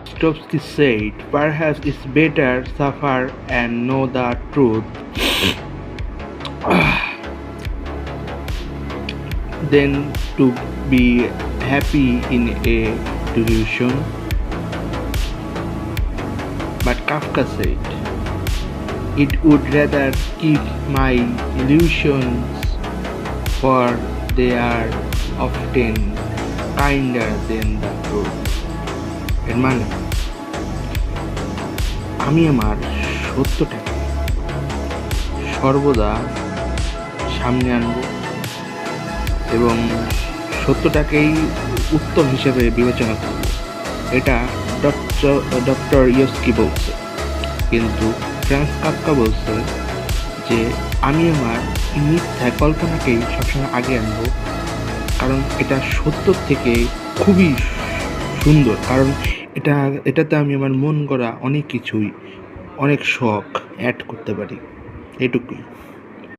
Dostoevsky said, "Perhaps it's better suffer and know the truth than to be happy in a delusion." But Kafka said, "It would rather keep my illusions, for they are often kinder than the truth." এর মানে আমি আমার সত্যটাকে সর্বদা সামনে আনব এবং সত্যটাকেই উত্তম হিসেবে বিবেচনা করব। এটা ডক্টর ইয়স্কি বলছে, কিন্তু ফ্রান্স কাফকা বলছে যে আমি আমার মিথ্যা কল্পনাকেই সবসময় আগে আনব, কারণ এটা সত্য থেকে খুবই সুন্দর, কারণ এটাতে আমি আমার মন গড়া অনেক কিছুই, অনেক শখ অ্যাড করতে পারি। এটুকুই।